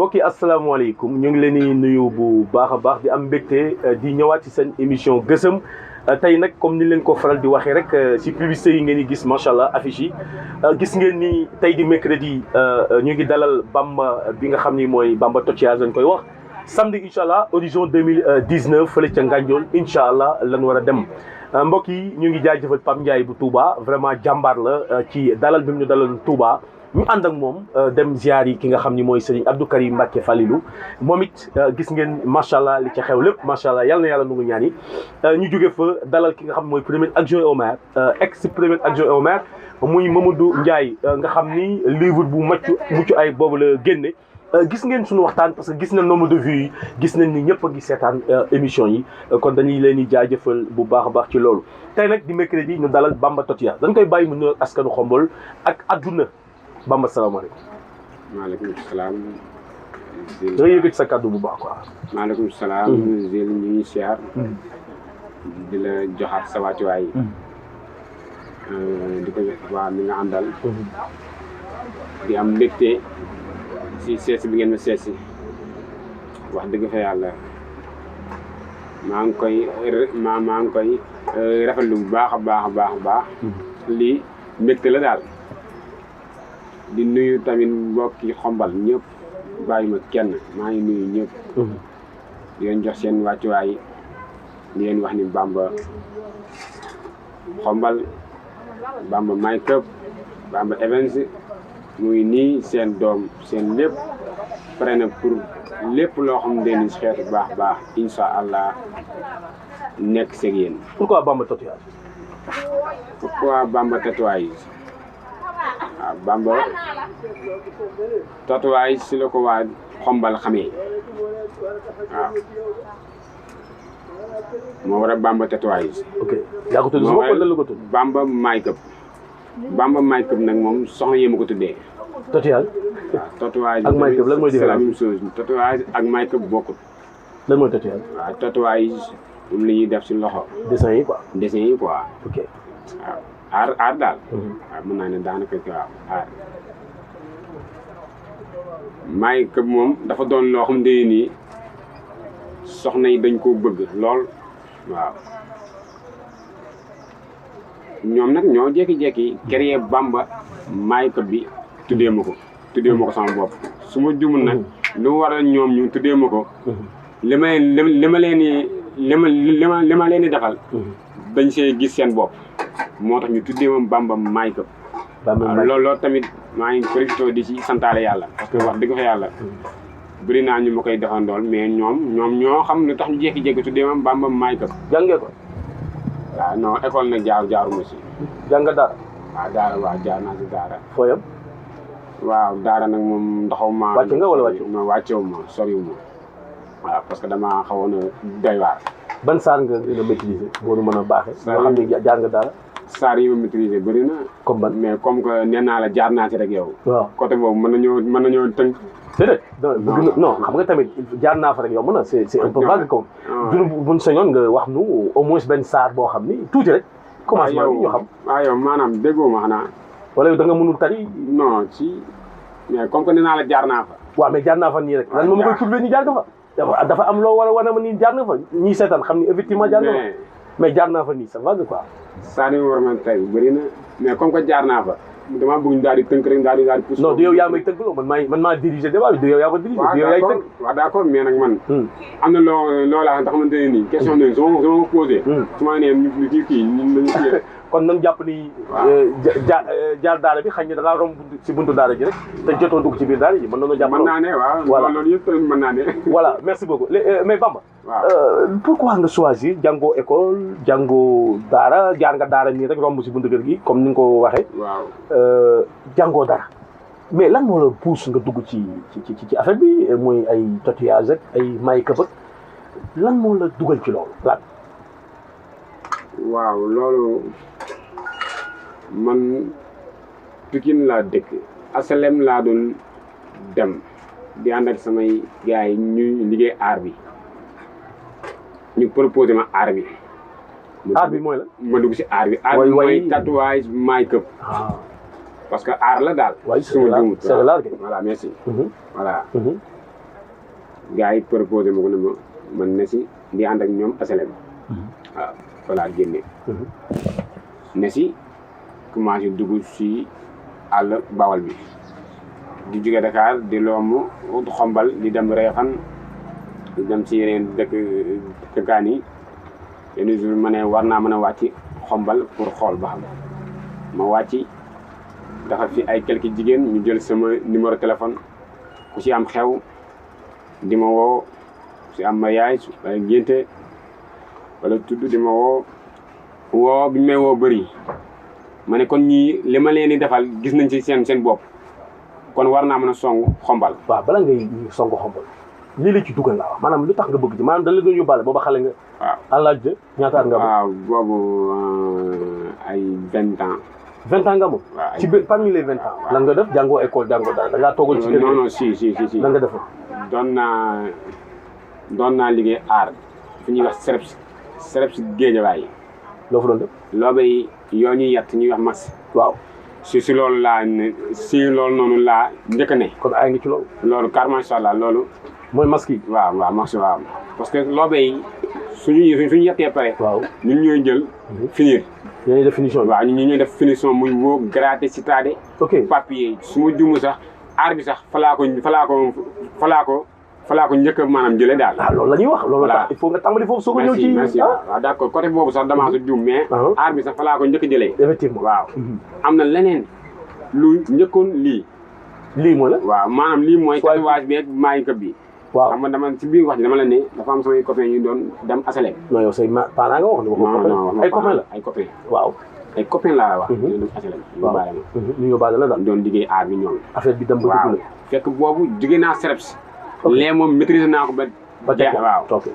mbokk yi asalaamaaleykum ñu ngi leen di nuyu bu baax a baax di am mbégte di ñëwaat ci seen émission gësëm tey nag comme ni leen ko faral di waxee rek ci publicité yi ngeen di gis macha allah affiche yi gis ngeen ni tey di mercredi ñu ngi dalal Bamba bi nga xam ni mooy Bamba Totiage lañ koy wax samedi incha allah horizon 2019 fële ca Ngànjool incha allah lan war a dem. mbokk yi ñu ngi jaajëfal Pape Ndiaye bu Touba vraiment jàmbaar la ci dalal bi mu ñu dalal Touba. ñu ànd ak moom dem ziar yi ki nga xam ni mooy Serigne Abdou Karim Mbacké Falilou moom it gis ngeen macha allah li ca xew lépp macha allah yal na yàlla nu ngi ñaan yi ñu jóge fa dalal ki nga xam mooy premier adjoint au maire ex premier adjoint au maire muy Mamadou Ndiaye nga xam ni livre bu mucc ay boobu la génne. gis ngeen suñu waxtaan parce que gis nañ nombre de vues yi gis nañ ni ñëpp a ngi seetaan émission yi kon dañuy leen di jaajëfal bu baax a baax ci loolu tey nag di mercredi ñu dalal Bamba Totiage dañ koy bàyyi mu nuyoog askanu Xombol ak adduna. Bamba salaamaaleykum. maaleykum salaam. da ngay yëkkati sa kàddu bu baax quoi. maaleykum salaam. Zil ñu ngi siyaar. di la joxaat sa wàccuwaay. di ko jox waa mi nga àndal. di am mbégte si seesi bi ngeen ma seesi wax dëgg fa yàlla maa ngi koy rafetlu bu baax a baax. lii mbégte la daal. di nuyu tamit mbokki Xombal ñëpp bàyyi ma kenn maa ngi nuyu ñëpp. di leen jox seen wàccuwaay di leen wax ni Bamba Xombal Bamba make-up Bamba events muy nii seen doom seen lépp pare na pour lépp loo xam ne ni xeetu baax incha allah nekk seeg yéen. pourquoi Bamba Totiage. waaw Bamba tatouage si la ko waa Xombal xamee waaw moo war a Bamba tatouage. ok yaa ko tudd wala la ko tudd. Bamba make-up nag moom soxna yi ma ko tuddee. Totiage. waaw tatouage ak make-up lan mooy c'est la différence. même chose tatouage ak make-up bokkut. lan mooy Totiage. waaw tatouage moom la ñuy def si loxo. dessin yi quoi. dessin yi quoi. ok waaw aar daal. waaw mën naa ne daanaka waaw aar. make-up moom dafa doon loo xam ne nii soxna yi dañ koo bëgg lool waaw. ñoom nag ñoo jékki-jékki créer Bamba make-up bi tuddee ma ko sama bopp su ma jumul nag lu waral ñoom ñu tuddee ma ko li ma leen di defal dañ see gis seen bopp moo tax ñu tuddee ma Bamba make-up. waaw loolu tamit maa ngi profité di ci santaale yàlla parce que wax dëgg fa yàlla bëri naa ñu ma koy defandool mais ñoom ñoo xam lu tax ñu jékki-jékki tuddee ma Bamba make-up. jàngee ko. waaw non école nag jaaruma si. jàng daara. waaw jaar naa si daara. foo yam. waaw daara nag moom ndaxaw ma. wàcc nga wala wàccu. ma wàccewu ma soriwu ma waaw parce que damaa xawoon a doy waar. ban saar nga maîtriser boo nu mën a baaxee. saar nga xam ne jaar nga daara. saar yi ma maîtriser bëri na. comme ban mais comme que nee naa la jaar naa si rek yow. waaw côté boobu mën nañoo tënk. déedéet non xam nga tamit jaar naa fa rek yow mën na c'est un peu vague comme. dunu buñ sañoon nga wax nu au moins benn saar boo xam ni tuuti rek. commencement bi ñu xam. waaw yow maanaam déggoo ma xanaa. wala yow da nga mënul tari. non ci mais comme que nee naa la jaar naa fa. waaw mais jaar naa fa nii rek. lan moom ma koy prouver ni jaar nga fa. dafa am loo war a wane ma ni jaar nga fa ñii seetaan xam ni effectivement jaar nga fa. mais jaar naa fa nii c'est vague quoi. saa ni war ma tey bëri na mais comme que jaar naa fa damaa bëgg ñu daal di tënk rek daal di pousse. non du yow yaa may tënkloo man maa diriger débat bi du yow yaa ko diriger. du yow yaay tënk waaw d'accord mais nag man. am na loola nga xamante ne nii question bi soo ma posé. su ma nee ñu kii kon nañ jàpp ni. jaar daara bi xëy na da ngaa romb si buntu daara ji rek te jotoo dugg ci biir daara ji mën nañoo jàpp. mën naa ne waaw. voilà loolu yëpp tamit mën naa ne. voilà merci beaucoup mais Bamba. waaw pourquoi nga choisir jàngoo école jàngoo daara jaar nga daara nii rek romb si buntu kër gi comme ni nga ko waxee. waaw jàngoo dara mais lan moo la pousse nga dugg ci affaire bi mooy ay tatouage ak ay make-up ak lan moo la dugal ci loolu lan. waaw loolu man Pikine laa dëkk asalem laa doon dem di ànd ak samay gars yi ñuy liggéey aar bi ñu proposé ma aar bi. aar bi mooy la. ma dugg si aar bi. aar bi mooy tatouage make-up. parce que aar la daal. waay c'est là voilà merci. voilà gars yi proposé ma ko ne ma man ne si di ànd ak ñoom asalem waaw voilà génne ne si commencé dugg si àll bawal bi di jóge Dakar di loomu xombal di dem Réfane di dem si yeneen dëkkaan yi yenn jour ma ne war naa mën a wàcc xombal pour xool ba xam ma wàcc dafa fi ay quelques jigéen ñu jël sama numéro téléphone ku si am xew di ma woo si am mariage wala ngénte wala tudd di ma woo bi ñu may woo bëri ma ne kon ñii li ma leen di defal gis nañ ci seen bopp kon war naa mën a song xombal. waaw bala ngay song xombal lii la ci dugal laa wax maanaam lu tax nga bëgg ci maanaam dañ la doon yóbbaale booba xale nga. waaw à l'âge de ñaata at nga am. waaw boobu ay 20 ans. 20 ans nga moom. waaw ci biir parmi les 20 ans. lan nga def jàngoo école jàngoo dara da ngaa toogal ci kër non non si. lan nga defoon. doon naa liggéey aar fu ñuy wax CREPS Géejawaay. loo fa doon def. loobe yi yoo ñuy yett ñuy wax mas. waaw. si loolu laa ne si loolu noonu laa njëkk a ne. kon ay ngi ci loolu. loolu car macha allah loolu. mooy masque yi. waaw masque waaw. parce que loobe yi suñu yettee pare. waaw ñun ñooy jël. finir. ñooy def finition bi. waaw ñun ñooy def finition muy woo gratter citadé. ok papier su ma jumu sax aar bi sax falaa ko njëkk a maanaam jëlee daal. ah loolu la ñuy wax. loolu tax il faut nga tàmbali foofu soo ko ñëw ci. merci waaw d' accord côté boobu sax damaa sa jum mais. aar bi sax falaa ko njëkk a jëlee. effectivement waaw. am na leneen lu njëkkoon lii. lii mooy la. waaw maanaam lii mooy. tatouage bi ak make-up bi. waaw xam nga dama ci biir wax ji dama la ne dafa am samay copains yu doon dem asalem. non yow say parents nga wax. non ay copains la ay copains. waaw. ay copains laa la wax. ñu dem asalem. waaw ñu yóbbaale la daal. doon liggéey aar bi ñoom. affaire bi dem ba waaw fekk boobu jóge naa CREPS. lee moom maîtriser naa ko ba. ba teg waaw ok.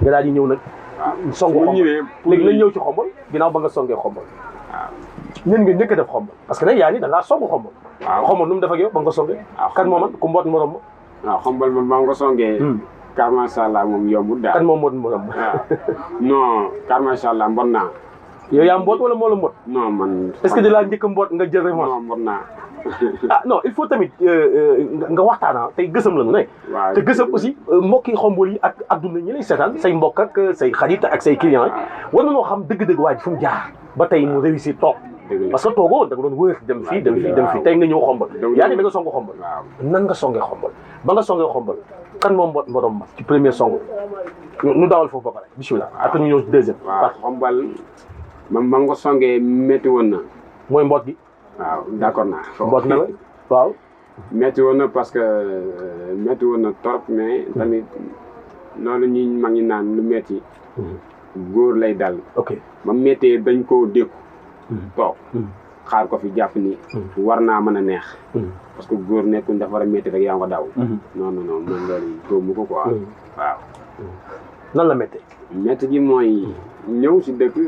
nga daal di ñëw nag. waaw songu xombal léegi nañ ñëw ci xombal ginnaaw ba nga songee xombal. waaw ñen nga njëkk a def xombal parce que nag yaa ni da ngaa songu xombal. waaw xombal nu mu def ak yow ba nga ko songee. kan moo man ku mboot morom ma. waaw xombal ba nga ko songee. car macha allah moom yombul daal. kan moo mboot morom ma. waaw non car macha allah mbot naa. yow yaa mboot wala moo la mboot. non man. est-ce que di laa njëkk a mboot nga jël revanche. non mbot naa. ah non il faut tamit nga waxtaana tey gësam la ñu ne. waaw te gësam aussi mbokki xombal yi ak adduna ñi lay seetaan say mbokk ak say xarit ak say clients war na noo xam dëgg-dëgg waa ji fu mu jaar ba tey mu réussir toog. parce que toogoo da nga doon wër dem fii dem fii tey nga ñëw xombal. yaa ni da nga song xombal. nan nga songee xombal ba nga songee xombal kan moom morom ma ci premier song nu dawal foofu ba pare bisimilah. après ñu ñëw ci deuxième. waaw xombal ba nga ko songee métti woon na. mooy mboot gi. waaw d'accord naa. mboot na la waaw. métti woon na parce que métti woon na trop mais tamit loolu ñi mag ñi naan lu métti. góor lay dal. ok ba méttee dañ koo dékku. toog xaar ko fi jàpp ni. war naa mën a neex. parce que góor nekkul dafa war a métti rek yaa ngi ko daw. non moom loolu góob mu ko quoi. waaw. nan la méttee. métti gi mooy ñëw si dëkk.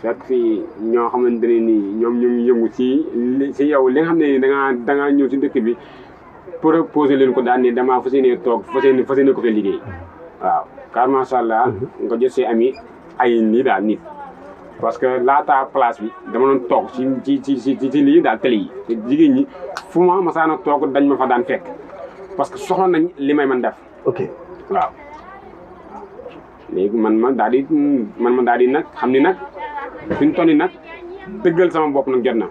fekk fii ñoo xamante ne nii ñoom ñu ngi yëngu si yow li nga xam ne da ngaa ñëw si dëkk bi proposé leen ko daal ni damaa fas yéene toog fas yéene ko fee liggéey. waaw car macha allah nga jot see ami ay nii daal nit. parce que laata place bi dama doon toog ci lii daal télé yi. te jigéen ñi fu ma masaana toog dañ ma fa daan fekk parce que soxla nañ li may mën def. ok waaw léegi man ma daal di nag xam ni nag. fi ñu toll nii nag dëggal sama bopp nag jot na.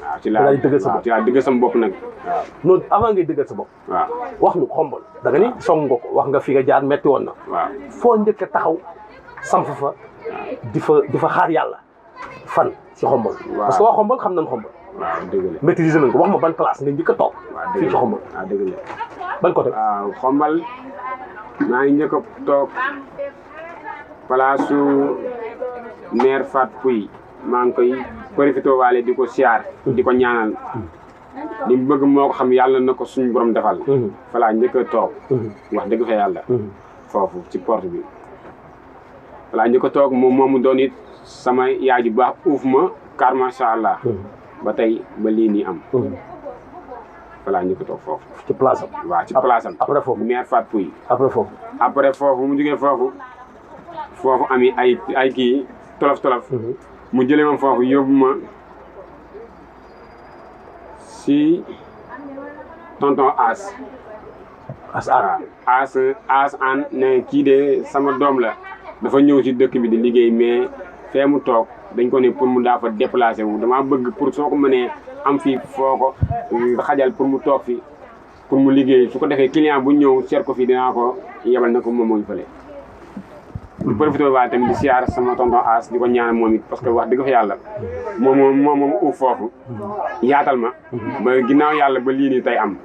waaw ci laa dëggal sama bopp nag waaw. non avant ngay dëggal sa bopp. waaw wax nu xombal da nga ni song nga ko wax nga fi nga jaar metti woon na. waaw foo njëkk a taxaw samp fa. di fa xaar yàlla fan ci xombal. parce que waa xombal xam nañ xombal. waaw dëgg la maîtriser nañ ko wax ma ban place nga njëkk a toog. waaw fii ci xombal. waaw dëgg la ban côté. waaw xombal maa ngi njëkk a toog place su maire Fat Pouy maa ngi koy profité waale di ko siyaar. di ko ñaanal. li mu bëgg moo ko xam yàlla na ko suñu borom defal. falaa njëkk a toog. wax dëgg fa yàlla. foofu ci porte bi. falaa njëkk a toog moom mu doon it sama yaay ju baax uuf ma car macha allah. ba tey ba lii nii am. falaa njëkk a toog foofu. ci place am. waaw ci place am. après foofu maire Fat Pouy. après foofu mu jógee foofu ami ay kii tolof. mu jëlee ma foofu yóbbu ma si tonton As. as an ne kii de sama doom la dafa ñëw ci dëkk bi di liggéey mais fee mu toog dañ ko ne pour mu daa fa déplacé wu damaa bëgg pour soo ko mënee am fii foo ko xajal pour mu toog fi pour mu liggéey su ko defee client bu ñëw seet ko fii dinaa ko yebal na ko moom moo ñu fële. bu profité waa tamit di siyaar sama tonton As di ko ñaanal moom it parce que wax dëgg fa yàlla moom uuf foofu yaatal ma ba ginnaaw yàlla ba lii nii tey am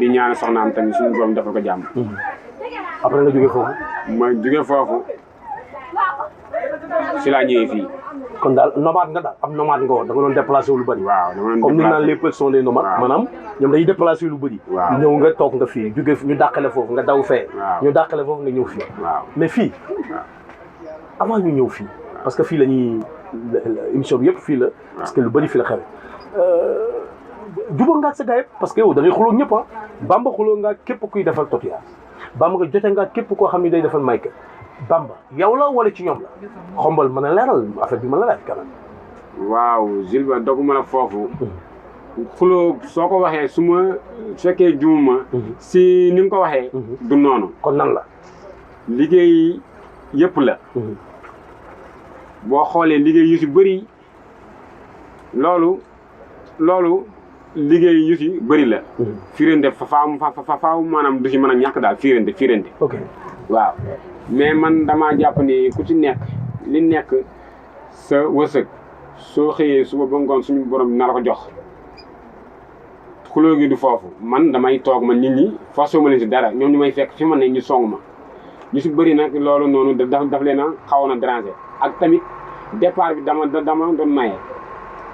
di ñaanal soxnaam tamit suñu borom defal ko jàmm. après nga jógee foofu. ma jógee foofu si laa ñëwee fii. kon daal nomade nga daal am nomade nga woon da nga doon déplacé wu lu bëri. waaw dama doon comme ni naan les peuples sont des nomades. waaw maanaam ñoom dañuy déplacé wu lu bëri. waaw ñëw nga toog nga fii jóge ñu dàqale foofu nga daw fee. waaw ñu dàqale foofu nga ñëw fii. waaw mais fii avant ñu ñëw fii. parce que fii la ñuy émission bi yëpp fii la. parce que lu bëri fii la xew. jubóo nga ak sa gars yëpp parce que yow da ngay xuloo ñëpp ah. Bamba xuloo nga képp kuy defal Totias. Bamba nga jote nga képp koo xam ne day defal Mike. Bamba yow la wala ci ñoom la. xombal mën a leeral affaire bi mën a leer kanam. waaw Jules Ba doguma la foofu. xuloo soo ko waxee su ma fekkee juuma. si ni nga ko waxee. du noonu. kon nan la. liggéey yëpp la. boo xoolee liggéey yu si bëri loolu liggéey yu si bëri la. firende faaw maanaam du si mën a ñàkk daal firende. ok waaw mais man damaa jàpp ni ku ci nekk li nekk sa wërsëg soo xëyee suba ba ngoon suñu borom na la ko jox. xuloo gi du foofu man damay toog man nit ñi forcé ma leen si dara ñoom ñu may fekk fi ma ne ñu song ma ñu si bëri nag loolu noonu daf leen a xawoon a déranger ak tamit départ bi dama doon maye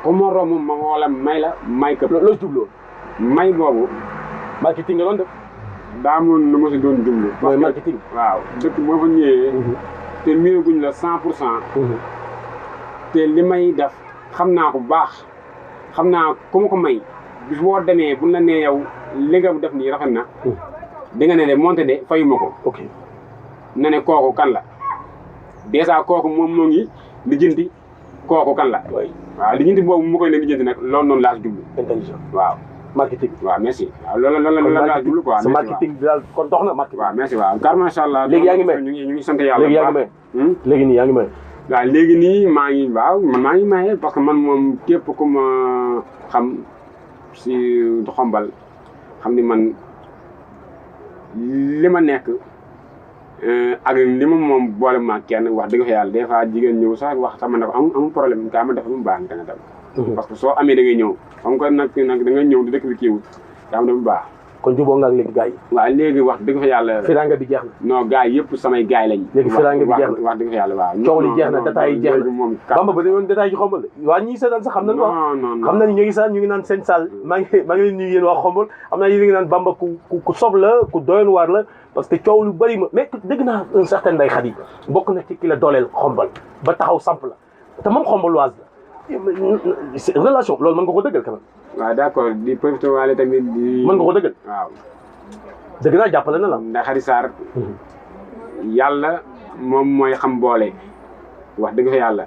comme ma romb ma wala may këpp. loolu jubloo. may boobu. marketing nga doon def. daa moon nu ma si doon jublu. mooy marketing. waaw dëkk moo fa ñëwee. te miiraguñ la 100%. te li may def xam naa ko bu baax xam naa ku ma ko may. bis boo demee bu la nee yow li nga def nii rafet na. di nga ne de monté de fayuma ko. ok na ne kooku kan la dèjà kooku moom moo ngi lijjanti kooku kan la. waaw lijjanti boobu mu koy ne lijjanti nag loolu noonu laa si jublu. intelligent waaw. marketing. waaw merci. waaw loolu laa si jublu quoi. sa marketing bi daal kon dox na marketing. waaw merci waaw car macha allah. léegi yaa ngi may ñu ngi sant yàlla. léegi yaa ngi may. léegi nii yaa ngi may. waaw léegi nii maa ngi maye parce que man moom képp ku ma xam. si xombal xam ni man li ma nekk ak li ma moom boole ma kenn wax dëgg fa yàlla des fois jigéen ñëw sax wax sama ne ko amul problème kaa ma def mu baax nga dem. parce que soo amee da ngay ñëw xam nga nag da ngay ñëw di dëkk bi kiiwut kaa ma def mu baax. kon jubóo nga ak léegi gars yi. waaw léegi wax dëgg fa yàlla. firanga bi jeex na. non gars yi yëpp samay gars yi lañ. léegi firanga bi jeex na wax dëgg fa yàlla waaw. coow li jeex na détails yi jeex na moom Bamba ba dañoon détails yi xombal waa ñi seetaan sax xam nañ ko. non xam nañ ñu ngi sax ñu ngi naan seen salle maa ngi leen nuyu yéen waa xombal am naa yéen a ngi naan Bamba ku sob la ku doyoon waar la parce que coow lu bëri ma mais dégg naa un certain Ndeye Khady bokk na ci ki la dooleel xombal ba taxaw samp la te moom xombaloise la relation loolu mën nga ko dëggal quand même. waaw d'accord di profité waale tamit di. mën nga ko dëggal. waaw. dëgg naa jàppale na la. Ndeye Khady Sarr yàlla moom mooy xam boole wax dëgg fa yàlla.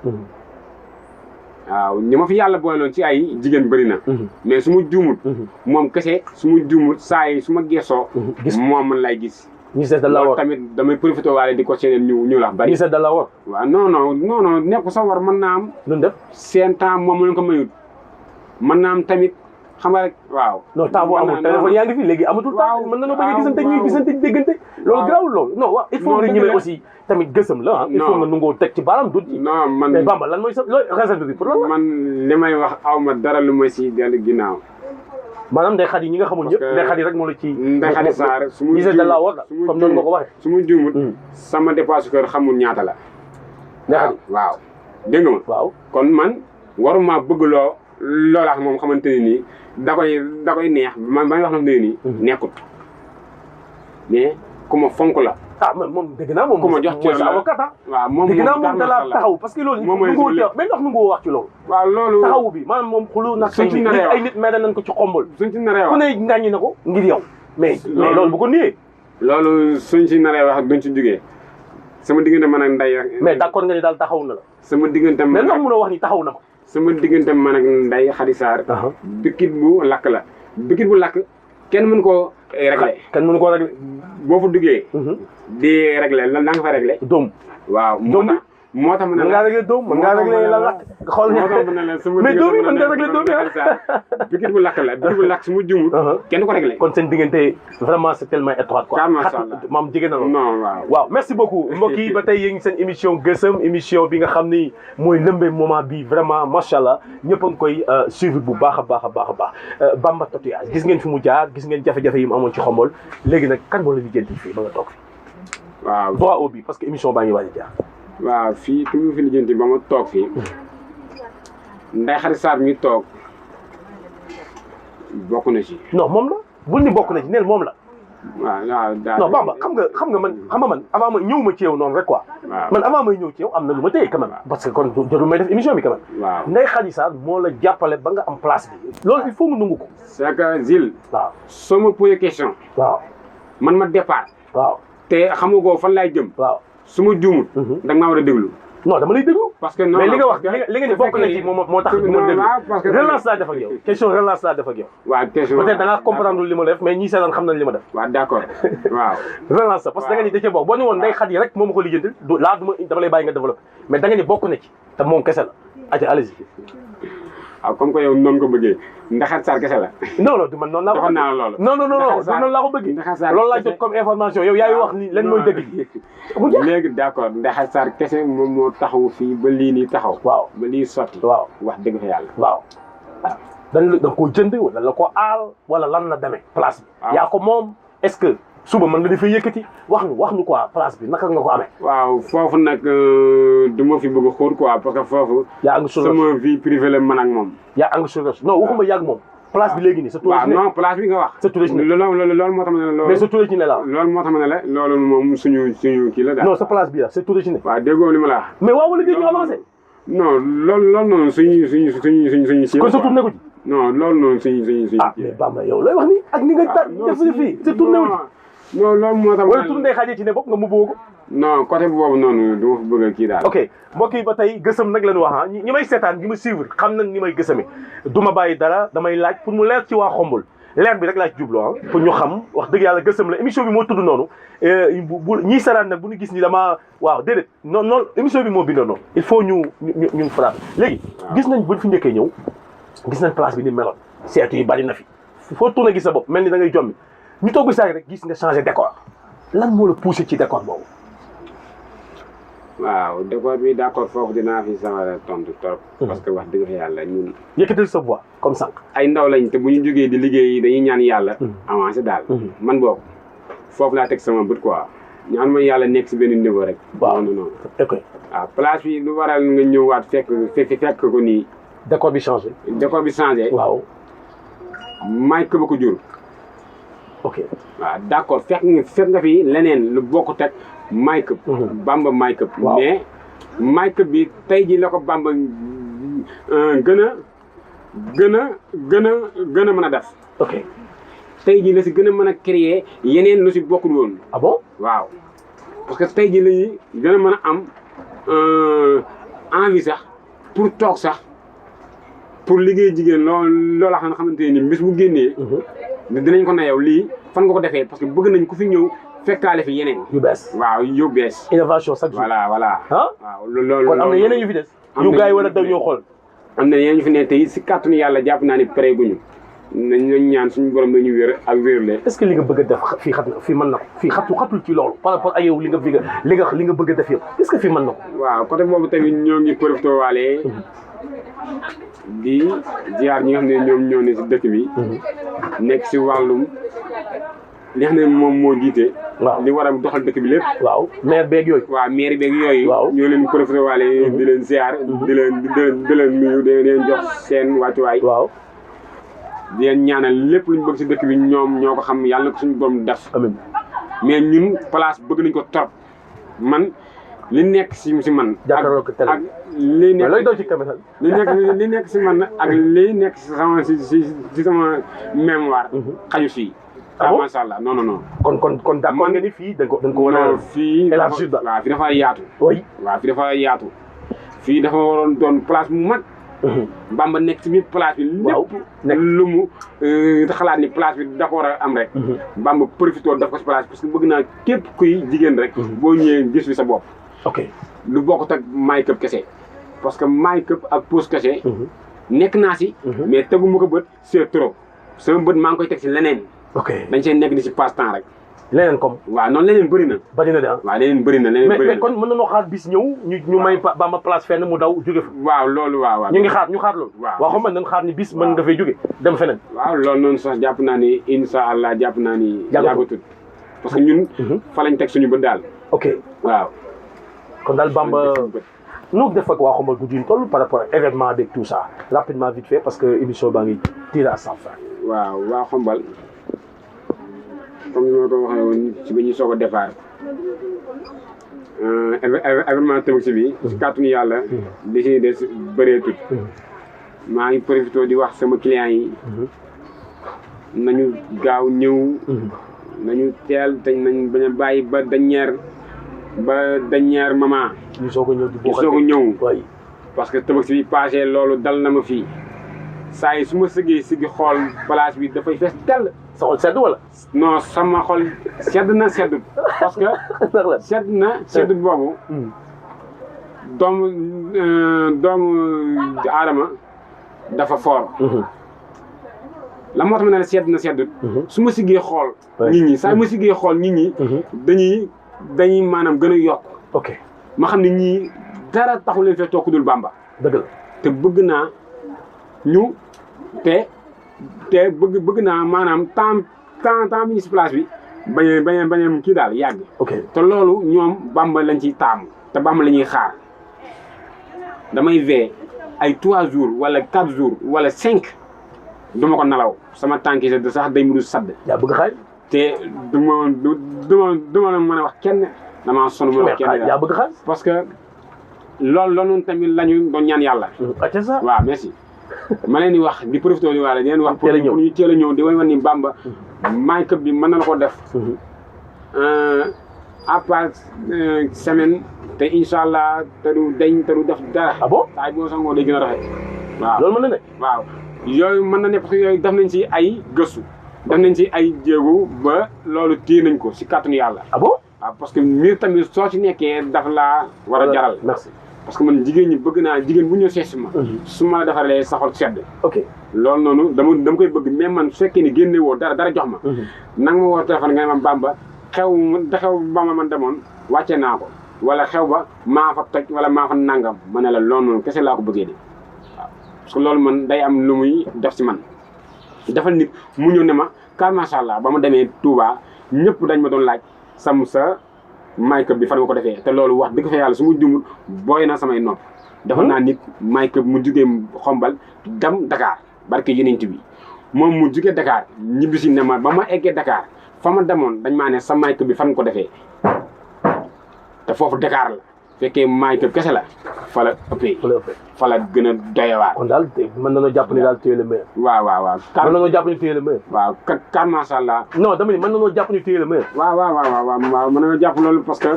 waaw ñi ma fi yàlla booleloon ci ay jigéen bëri na. mais su ma juumut. moom kese su ma juumut saa yi su ma geesoo. gis moom man lay gis. ñi seet da la war tamit damay profité waale di ko seeneen ñu la bari. ñi seet da la war. waaw non nekk sa war mën naa am. lu def seen temps moom mu leen ko mayut mën naa am tamit. xam nga rek waaw. non temps boo amul téléphone yaa ngi fi léegi amatul temps mën nañoo bañ a gisante ñuy gisante déggante. loolu garaawul loolu non waaw il faut nga ñëwee aussi tamit gësam la ah. il faut nga nungoo teg ci baaraam dut ci. non man mais Bamba lan mooy sa looy réserve bi pour lan la. man li may wax aw ma dara lu ma si dellu ginnaaw. maanaam Ndeye Khady ñi nga xamul ñëpp Ndeye Khady rek moo la ci. Ndeye Khady Sarr su ma juumut da la war comme noonu nga ko waxee. su ma juumut sama dépasse kër xamul ñaata la. Ndeye Khady waaw dégg nga ma. waaw kon man waruma bëgg loolaax moom xamante ne nii da koy neex man may wax na ne nii. nekkut mais ku ma fonk la. ah man moom dégg naa moom. ku ma jox ci sa avocat ah. waaw moom dégg naa moom da la taxaw parce que loolu. moom mooy nu ngoo wax ci loolu. waaw loolu taxawu bi maanaam moom xulu nag. ay nit mere nañ ko ci xombal. suñ ci naree wax ku ne ngàññi na ko ngir yow. mais loolu bu ko niyee. loolu suñ ci naree wax duñ ci jugee sama diggante man ak Ndeye. mais d'accord nga ni daal taxaw na la. sama diggante man mais ndax mënoo wax ni taxaw na ma. sama diggante man ak Ndeye Khady Sarr. Bikit bu lakk la bikit bu lakk kenn mën koo réglé. kenn mënu koo réglé. boo fa duggee. di réglé lan la nga fa réglé. doom. waaw moo tax mën ngaa réglé doom mën ngaa réglé la lakk. xool moo tax mën na la sama mais doom yi mën nga réglé doom yi bikit bu lakk la bikit bu lakk su ma jumul. kenn du ko réglé. kon seen diggante vraiment c'est tellement étroit quoi. macha allah maam jege na loolu. non waaw. waaw merci beaucoup mbokk yi ba tey yéen seen émission gësëm émission bi nga xam ni mooy lëmbee moment bi vraiment macha allah ñëpp a ngi koy suivre bu baax a baax a baax a baax Bamba tatouage gis ngeen fi mu jaar gis ngeen jafe-jafe yi mu amoon ci xombol léegi nag kan moo la lijjanti fii ba nga toog fi. waaw droit au but parce que émission baa ngi waaj a jaar. waaw fii ku mu fi lijjanti ba ma toog fii Ndeye Khady Sarr mi toog bokk na ci. non moom la bul ni bokk na ci neel moom la. waaw daal non Bamba xam nga man avant ma ñëw ma ci yow noonu rek quoi. man avant may ñëw ci yow am na lu ma téye quand même. parce que kon jotul may def émission bi quand même. waaw Ndeye Khady Sarr moo la jàppale ba nga am place bi. loolu il faut nga nangu ko. c'est que Zil. waaw soo ma posé question. waaw man ma départ. waaw te xam nga ko fan laay jëm. waaw su ma juumul. da nga maa war a déglu. non dama lay déglu. parce que non mais li nga wax li nga ni bokk na ci moo tax du ma déglu. parce que relance laa def ak yow question relance laa def ak yow. waaw question peut-être da ngaa comprendre li ma def mais ñi seetaan xam nañ li ma def. waaw d'accord waaw. relance parce que da nga ni da cee bokk boo ñu woon Ndeye Khady rek moo ma ko lijjanti laa dama lay bàyyi nga développé mais da nga ni bokk na ci te moom kese la. aca allez-y. waaw comme que yow noonu ko bëggee Ndeye Khady Sarr kese la. non du man noonu laa ko bëggee loolu. non noonu laa ko bëggee. loolu laa jot comme information yow yaay wax ni lan mooy dëgg gi. léegi d'accord Ndeye Khady Sarr kese moom moo taxaw fii ba lii nii taxaw. waaw ba lii sotti. waaw wax dëgg fa yàlla. waaw da nga koo jënd wala la ko aal wala lan la demee place bi. yaa ko moom est-ce que suba mën nga dafay yëkkati wax ñu quoi place bi naka nga ko amee. waaw foofu nag du ma fi bëgg a xóot quoi parce que foofu. yaa ngi sama vie privée la man ak moom. yaa ngi non waxuma yàgg moom. place bi léegi nii sa tur waaw non place bi nga wax. sa tur loolu moo tax ma ne la loolu. mais sa tur ci ne la. loolu moo tax ma ne la loolu moom suñu kii la daal. non sa place bi la sa tur ci ne. waaw déggoo li ma la wax. mais waaw wala dégg ñu avancé. non loolu noonu suñu. kon sa tur nekku ci. non loolu noonu suñu. ah mais Bamba yow looy wax ni ak ni nga def fii sa tur newu ci. non loolu moo tax. wala tur Ndeye Khady ci ne bokk nga mu bëgg ko. non côté boobu noonu du ma fa bëgg a kii daal. ok mbokk yi ba tey gësëm nag la ñu wax ñi may seetaan ñi ma suivre xam nañ ni may gësame du ma bàyyi dara damay laaj pour mu leer ci waa Xombol leer bi rek laa ci jublu pour ñu xam wax dëgg yàlla gësëm la émission bi moo tudd noonu ñiy seetaan nag bu ñu gis ni dama waaw déedéet noonu émission bi moo bindoo noonu il faut ñu frappé léegi gis nañ buñ fi njëkkee ñëw gis nañ place bi ni meloon seetu yi bari na fi foo tourné gis sa bopp mel ni da ngay jommi ñu toog bi saag rek gis nga changé décor lan moo la poussé ci décor boobu. waaw décor bi d'accord foofu dinaa fi sawar a tontu trop. parce que wax dëgg fa yàlla ñun. yëkkatal sa voix comme sànq. ay ndaw lañ te bu ñu jógee di liggéey dañuy ñaan yàlla. avancé daal. man boobu foofu laa teg sama bët quoi. ñaan ma yàlla nekk si benn niveau rek. waaw non ok. waaw place bi lu waral nga ñëwaat fekk ko nii. décor bi changé. décor bi changé. waaw. maay këba ko jur. ok waaw d'accord fekk nga fi leneen lu bokk teg maay këb. Bamba maay këb. waaw mais maay këb bi tey ji la ko Bamba gën a mën a def. ok tey ji la si gën a mën a créer yeneen lu si bokkul woon. ah bon waaw parce que tey ji lañuy gën a mën a am envie sax pour toog sax pour liggéey jigéen loola xamante ni bis bu génnee. dinañ ko na yow lii fan nga ko defee parce que bëgg nañ ku fi ñëw fekkaale fi yeneen. yu bees waaw yu bees. innovation chaque jour. voilà. ah waaw loolu kon am na yeneen yu fi des. yu gars yi war a daw ñoo xool. am na yeneen yu fi ne tey si kàttanu yàlla jàpp naa ni pare guñu nañ ñaan suñu borom nañu wér ak wérle. est-ce que li nga bëgg a def fii xat na fii mën na ko fii xatul ci loolu par rapport ak yow li nga bëgg a def yow est-ce que fii mën na ko. waaw côté boobu tamit ñoo ngi profité waale di ziar ñi nga xam ne ñoom ñoo ne si dëkk bi. nekk si wàllum li nga xam ne moom moo jiite. waaw li war a doxal dëkk bi lépp. waaw maire beeg yooyu. waaw maire beeg yooyu. waaw ñoo leen profité waale di leen ziar. di leen nuyu di leen jox seen wàccuwaay. waaw. di leen ñaanal lépp luñ bëgg si dëkk bi ñoom ñoo ko xam yàlla na ko suñu borom def. amiin mais ñun place bëgg nañ ko trop man li nekk si man. jàkkaarloo ko télé ak li nekk looy daw ci caméra li nekk si man ak li nekk si sama mémoire. xaju fii. ah bon macha allah non. kon d'accord nga ni fii da nga ko war a. fii élargir waaw fii dafa yaatu. oui waaw fii dafa yaatu. fii dafa waroon doon place bu mag Bamba nekk ci biir place bi. waaw lépp lu mu xalaat ni place bi da ko war a am rek. Bamba profité daf ko si place parce que bëgg naa képp kuy jigéen rek. boo ñëwee gis fi sa bopp. ok lu bokkut ak make-up kese parce que make-up ak pose kese. nekk naa si. mais teguma ko bët c'est trop. sama bët maa ngi koy teg si leneen. ok dañ see nekk di si passe temps rek. leneen comme. waaw noonu leneen bëri na. bari na de ah. waaw leneen bëri na leneen bëri na mais kon mën nañoo xaar bis ñëw ñu may Bamba place fenn mu daw jóge fa. waaw loolu waaw. ñu ngi xaar loolu. waaw xam nga nañ xaar ni bis mën nga fay jóge dem feneen. waaw loolu noonu sax jàpp naa ni incha allah jàpp naa ni. yàggatul parce que ñun. fa lañ teg suñu bët daal. ok waaw. kon daal Bamba noo def ak waa Xombal guddi toll par rapport ak événement avec tout ça rapidement vite fait parce que émission baa ngi tiré à sa fin. waaw waa Xombal comme ni ma ko waxee woon ci ba ñuy soog a départ événement Tabaski bi. ci kàttanu yàlla. li ci des bëreetut. maa ngi profité di wax sama clients yi. nañu gaaw ñëw. nañu teel te nañ bañ a bàyyi ba dernier moment. ñu soog a ñëw di ñu soog a ñëw. waay parce que Tabaski bi passé loolu dal na ma fii saa yi su ma sëggee sigi xool place bi dafay fees tell. sa xol sedd wala. non sama xol sedd na seddut parce que sedd na seddut boobu. doomu aadama dafa fort. la moo tax ma ne sedd na seddut. su ma siggee xool. nit ñi saa ma siggee xool nit ñi. dañuy maanaam gën a yokk. ok ma xam ne ñii dara taxu leen fee toog ku dul Bamba. dëgg la te bëgg naa ñu te bëgg naa maanaam temps bi ñu si place bi bañ kii daal yàgg. ok te loolu ñoom Bamba lañ ciy taamu te Bamba la ñuy xaar damay vee ay 3 jours wala 4 jours wala 5 duma ko nalaw sama tànk yi sax day mu du sadd. yaa bëgg xaay. te du ma la mën a wax kenn damaa sonn mën a wax kenn yaa bëgg xaalis parce que loolu tamit la ñu doon ñaan yàlla. waaw merci. ma leen di wax di profité di waale di leen wax. pour ñu teel a ñëw di wan ni Bamba. make-up bi mën na la ko def. à part semaine te incha allah te du dañ te du def dara. ah bon saa boo sangoo day gën a rafet. waaw loolu mën na ne. waaw yooyu mën na ne parce que yooyu def nañ ci ay gëstu. def nañ ci ay jéego ba loolu téye nañ ko si kàttanu yàlla. ah bon waaw parce que mbir tamit soo ci nekkee daf laa war a jaral. merci parce que man jigéen ñi bëgg naa jigéen bu ñëw seesi ma. su ma la defalee sa xol sedd. ok loolu noonu dama koy bëgg mais man su fekkee ni génne woo dara jox ma. nanga ma woo téléphone nga ne ma Bamba xew Bamba man demoon wàcce naa ko wala xew ba maa fa toj wala maa fa nangam ma ne la loolu noonu kese laa ko bëggee de waaw parce que loolu man day am lu muy def si man. defal nit mu ñëw ne ma car macha allah ba ma demee Touba ñëpp dañ ma doon laaj sa make-up bi fan nga ko defee te loolu wax dëgg fa yàlla su ma jumul booy na samay nopp. defal naa nit make-up mu jugee Xombal dem Dakar barke Yonent bi moom mu jugee Dakar ñibbisi ne ma ba ma eggee Dakar fa ma demoon dañ maa ne sa make-up bi fan nga ko defee te foofu Dakar la fekkee make-up kese la fa la ëppee. fa la gën a doyewaat. kon daal mën nañoo jàpp ni daal téye le meilleur. waaw. mën nañoo jàpp ni téye le meilleur. waaw car macha allah. non dama ni mën nañoo jàpp ni téye le meilleur. waaw mën nañoo jàpp loolu parce que.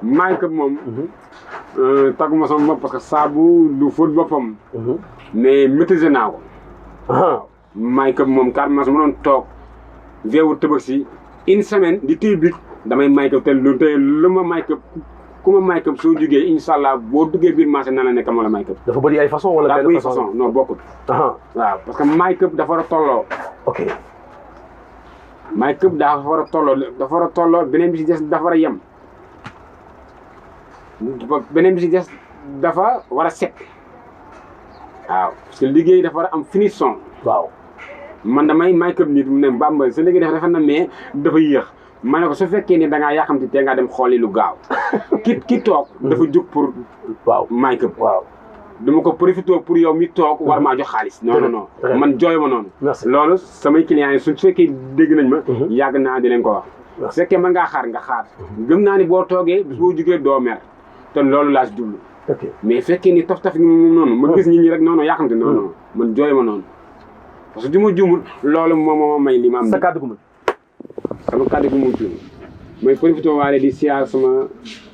make-up moom. tàgguma sama bopp parce que saabu du fóot boppam. mais maîtriser naa ko. make-up moom car macha ma doon toog veewu Tabaski une semaine di téye bi damay make-up te lu ma make-up. ku ma make-up soo jugee incha allah boo duggee biir marché na la nekk moo la make-up. dafa bëri ay façon wala benn façon non bokkut. waaw parce que make-up dafa war a tolloo. ok. make-up dafa war a tolloo beneen bi ci des dafa war a yem beneen bi ci des dafa war a set waaw parce que liggéey dafa war a am finition. waaw man damay make-up nit mu ne Bamba sa liggéey dafa na mais dafa yéex. ma ne ko su fekkee ni da ngaa yàqamti te ngaa dem xooli lu gaaw ki toog dafa jug pour make-up dama ko profité pour yow mi toog war maa jox xaalis non man jooy ma noonu loolu samay clients yi su fekkee dégg nañ ma yàgg naa di leen ko wax su fekkee ma ngaa xaar nga xaar gëm naa ni boo toogee bis boo jugee doo mer te loolu laa si jublu mais fekkee ni taf gi moom noonu ma gis nit ñi rek noonu yàqamti non man jooy ma noonu parce que du ma juumul loolu moo may li ma am sa kàddu gu mën sama kàddu gu mujj mooy profité waale di siyaar sama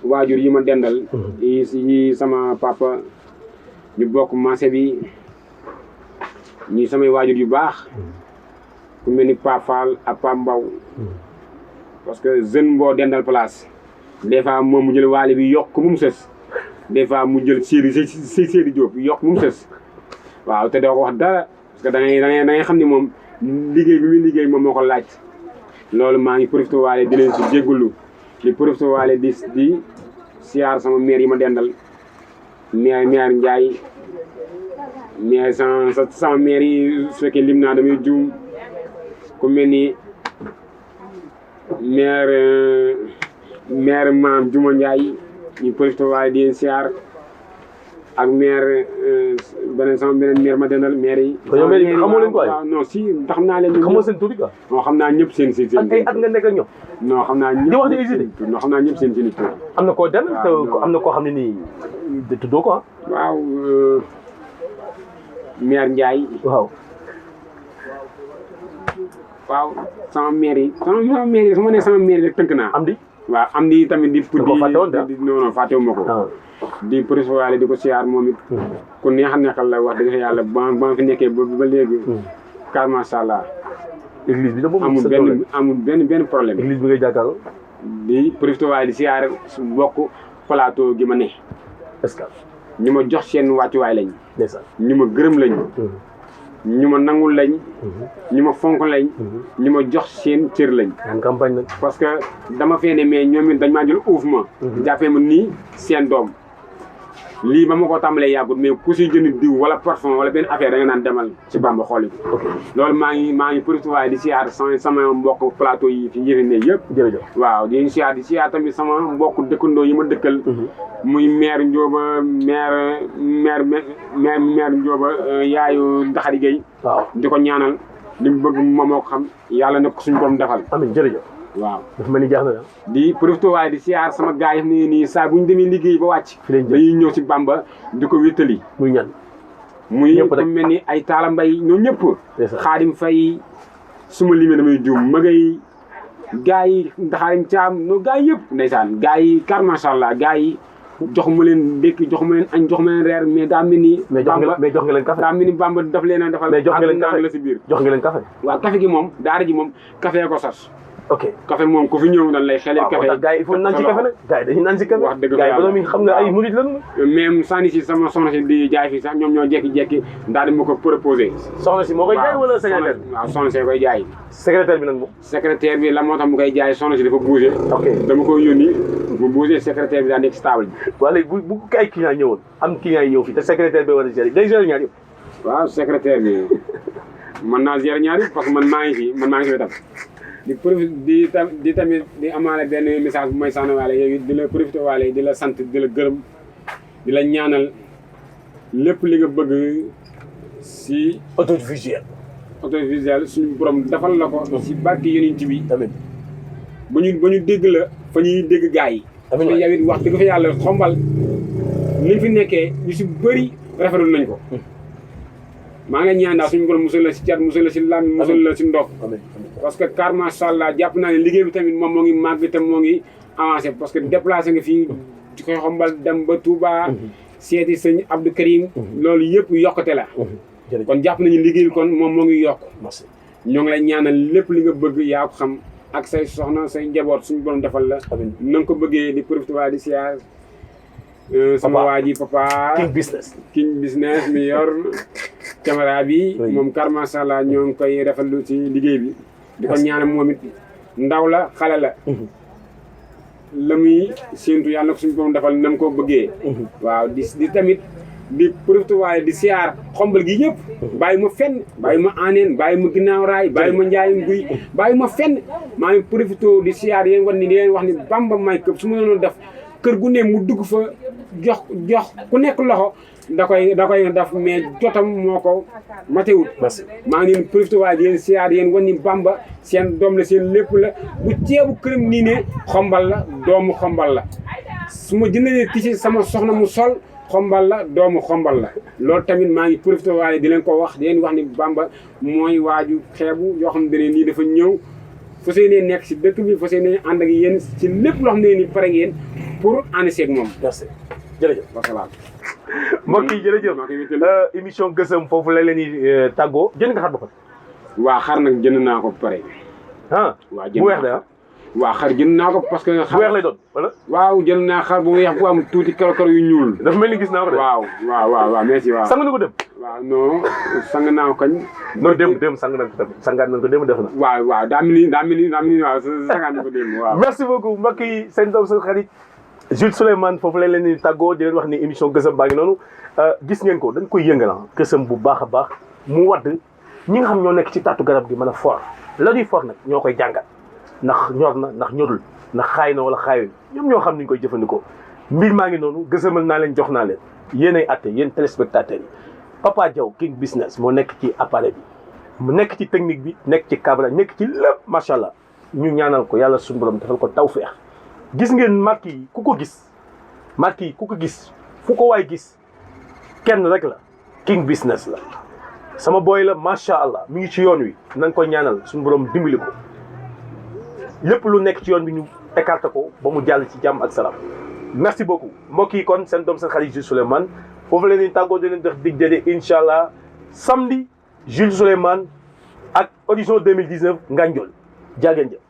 waajur yi ma dendal yi sama papa ñu bokk marché bi ñuy samay waajur yu baax ku mel ni Pa Fall ak Pa Mbaw parce que jeune boo dendal place des fois moom mu jël waale bi yokk mu sës des fois mu jël Seydi Diop yokk mu sës waaw te doo ko wax dara parce que da ngay xam ni moom liggéey bi muy liggéey moom moo ko laaj loolu maa ngi profité waale di leen si jéggulu di profité waale di siyaar sama maire yi ma dendal maire Ndiaye maire sama maire yi su fekkee lim naa damay juum ku mel ni maire maam Juma Ndiaye ñu profité waale di leen siyaar ak maire sama beneen maire ma dendal maire yi. xamoo leen ko waaw non si ndax xam naa leen. xamoo seen tur quoi. non xam naa ñëpp seen ak ay at nga nekk ak ñoom. non xam naa ñëpp di wax di hésité. non xam naa ñëpp seen tur. am na koo dem te am na koo xam ne nii tuddoo ko ah. waaw maire Ndiaye. waaw. waaw sama maire yi sama maire yi su ma nee sama maire yi rek tënk naa. am di. waaw am di tamit di. da koo fàtte woon de non fàttewuma ko. di prévoir di ko siyaar moom it. ku neex a neexal la wax dëgg yàlla ba fi nekkee ba léegi. car macha allah. église bi da moom amul benn problème. église bi ngay jàkkaarloo. di prévoir di siyaar su bokk plateau gi ma ne. est-ce que. ñu ma jox seen wàccuwaay lañ. ndeysaan. ñu ma gërëm lañ. ñu ma nangul lañ. ñu ma fonk lañ. ñu ma jox seen cër lañ. en campagne nag. parce que dama fee ne mais ñoom it dañ maa jël uuf ma. jàppee ma nii seen doom. lii ba ma ko tàmbalee yàggut mais ku si jënd diw wala parfum wala benn affaire da nga naan demal ci Bamba xooli ko. loolu maa ngi profité waaye di siyaar sama mbokk plateau yi fi yëfi ne yëpp. jërëjëf waaw di siyaar tamit sama mbokk dëkkandoo yi ma dëkkal. muy maire Ndioba maire Ndioba yaayu Ndaxari Gueye. waaw di ko ñaanal li mu bëgg moom moo ko xam yàlla na ko suñu borom defal. amiin jërëjëf. waaw dafa mel ni jeex na la. di profité waaye di siyaar sama gars yi nii saa bu ñu demee liggéey ba wàcc. dañuy ñëw si Bamba di ko wéttali. muy ñan. muy ku mel ni ay Talla Mbaye ñoom ñëpp. Xaadim Fay suma limee damay juum magay gars yi Ndaxarim Caam no gars yi yëpp ndeysaan gars yi car macha allah gars yi jox ma leen ndékki jox ma leen añ jox ma leen reer mais daa mel ni. Bamba mais jox nga leen café. daa mel ni Bamba daf leen a defal. mais jox nga leen café la si biir. jox nga leen café. waaw café gi moom daara ji moom café ko sos. ok café moom ku fi ñëw dañ lay xelal café. waaw gars yi il faut naan ci café nag. gars yi dañuy naan ci café. wax dëgg gars yi ba xam nga ay murid lañu. même sànni si sama soxna si di jaay fii sax ñoom ñoo jékki-jékki daal di ma ko proposé. soxna si moo koy jaay wala secrétaire. waaw soxna si koy jaay. secrétaire bi nag moom. secrétaire bi la moo tax mu koy jaay soxna si dafa bougé. ok dama ko yónni bu bougé secrétaire bi daa nekk stable bi. waaw léegi bu ay client ñëwoon am client yi ñëw fii te secrétaire bi war a gérer day gérer ñaar yëpp. waaw secrétaire bi mën naa gérer ñaar yëpp parce que man maa ngi fi tam di tamit di amaale benn message bu may sànni waale yooyu di la profité waale di la sant di la gërëm di la ñaanal lépp li nga bëgg si audiovisuel suñu borom defal la ko si barki yonent bi amiin ba ñu dégg la fa ñuy dégg gars yi parce que yow it wax dëgg fa yàlla xombal ni fi nekkee ñu si bëri rafetlu nañ ko maa ngi ñaan daal suñu borom musal la si cat musal la si lam musal la si ndox parce que car macha allah jàpp naa ne liggéey bi tamit moom moo ngi màgg te moo ngi avancé parce que déplacé nga fii ci koy xombal dem ba Touba seeti sëñ Abdou Karim loolu yëpp yokkute la kon jàpp nañu liggéey bi kon moom moo ngi yokk ñoo ngi lay ñaanal lépp li nga bëgg yaa ko xam ak say soxna say njaboot suñu borom defal la na nga ko bëggee di profité waa di siyaar sama waa ji papa King business mi yor caméra bi moom car macha allah ñoo ngi koy rafetlu ci liggéey bi di ko ñaanal moom it ndaw la xale la la muy séentu yàlla na ko suñu borom defal na mu ko bëggee waaw di tamit di profité waaye di siyaar xombal gi yëpp bàyyi ma fenn bàyyi ma aneen bàyyi ma ginnaaw raay bàyyi ma njaayum guy bàyyi ma fenn maa ngi profité di siyaar yéen wax ni Bamba may këpp su ma doon def kër gu ne mu dugg fa jox ku nekk loxo da koy def mais jotam moo ko matewul maa ngi leen profité waaye yéen siyaar yéen wan ni Bamba seen doom la seen lépp la bu ceebu këram nii ne xombal la doomu xombal la su ma jëndalee tisi sama soxna mu sol xombal la doomu xombal la loolu tamit maa ngi profité waaye di leen ko wax di leen wax ni Bamba mooy waaju xeebu yoo xam ne nii dafa ñëw fas yéenee nekk si dëkk bi fas yéenee ànd ak yéen si lépp loo xam ne nii pare ngeen pour ànd seeg moom. merci jërëjëf wasalaam. mbokk yi jërëjëf émission gësëm foofu la leen di tàggoo jënd nga xar ba pare. waa xar nag jënd naa ko ba pare. ah waa bu weex de ah. waa xar jënd naa ko parce que. bu weex lay doon wala. waaw jënd naa xar bu weex bu am tuuti karo yu ñuul. dafa mel ni gis naa ko de. waaw merci waaw. sang na ko dem. waaw non sang naa ko kañ. non dem sang nañ ko dem sangaat nañ ko dem def na. waaw daa mel ni waaw sangaat na ko dem waaw. merci beaucoup mbokk yi seen doom seen xarit Jules Souleymane foofu lañ leen di tàggoo di leen wax ni émission gësëm baa ngi noonu gis ngeen ko dañ koy yëngal gësëm bu baax a baax mu wadd ñi nga xam ñoo nekk ci taatu garab gi mën a for la ñuy for nag ñoo koy jàngat ndax ñor na ndax ñorul ndax xaay na wala xaayul ñoom ñoo xam ni ñu koy jëfandikoo mbir maa ngi noonu gësëmal naa leen jox naa leen yéen ay atte yéen téléspectateurs yi Papa Diaw King Business moo nekk ci appareil bi mu nekk ci technique bi nekk ci caméra nekk ci lépp macha allah ñu ñaanal ko yàlla suñu borom defal ko tawfeex gis ngeen marque yi ku ko gis fu ko waay gis kenn rek la King Business la sama booy la macha allah mi ngi ci yoon wi na nga ko ñaanal suñu borom dimbali ko lépp lu nekk ci yoon bi ñu écarté ko ba mu jàll ci jàmm ak salaam. merci beaucoup mbokk yi kon seen doom seen xarit Jules Souleymane foofu leen di tàggoo di leen def dig daje incha allah samedi Jules Souleymane ak audition 2019 Nganjol jaa ngeen jëf